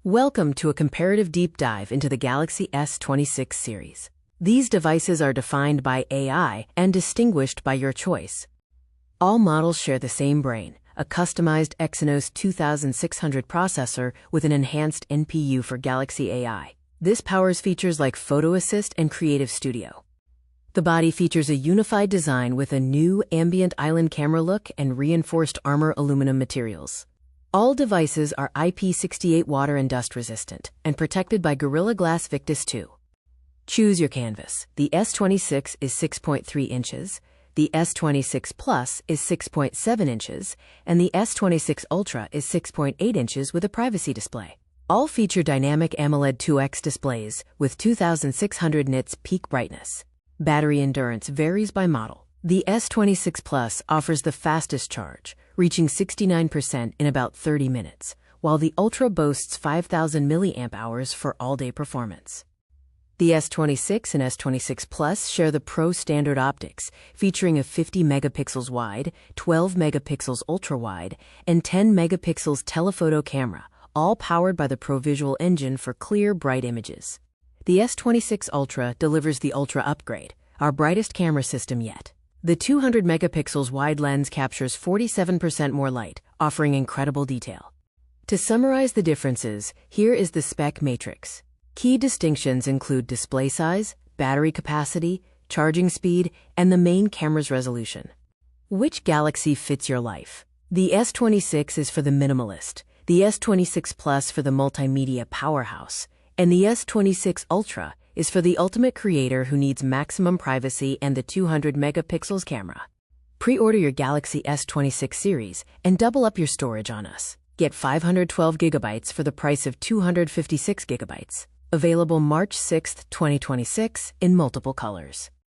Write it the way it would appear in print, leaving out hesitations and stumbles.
Welcome to a comparative deep dive into the Galaxy S26 series. These devices are defined by AI and distinguished by your choice. All models share the same brain, a customized Exynos 2600 processor with an enhanced NPU for Galaxy AI. This powers features like Photo Assist and Creative Studio. The body features a unified design with a new Ambient Island camera look and reinforced armor aluminum materials. All devices are IP68 water and dust resistant and protected by Gorilla Glass Victus 2. Choose your canvas. The S26 is 6.3 inches, the S26 Plus is 6.7 inches, and the S26 Ultra is 6.8 inches with a privacy display. All feature dynamic AMOLED 2X displays with 2600 nits peak brightness. Battery endurance varies by model. The S26 Plus offers the fastest charge, reaching 69% in about 30 minutes, while the Ultra boasts 5,000 mAh for all-day performance. The S26 and S26 Plus share the Pro standard optics, featuring a 50 megapixels wide, 12 megapixels ultra-wide, and 10 megapixels telephoto camera, all powered by the Pro Visual Engine for clear, bright images. The S26 Ultra delivers the Ultra upgrade, our brightest camera system yet. The 200 megapixels wide lens captures 47% more light, offering incredible detail. To summarize the differences, here is the spec matrix. Key distinctions include display size, battery capacity, charging speed, and the main camera's resolution. Which Galaxy fits your life? The S26 is for the minimalist, the S26 Plus for the multimedia powerhouse, and the S26 Ultra is for the ultimate creator who needs maximum privacy and the 200 megapixels camera. Pre-order your Galaxy S26 series and double up your storage on us. Get 512 gigabytes for the price of 256 gigabytes. Available March 6, 2026 in multiple colors.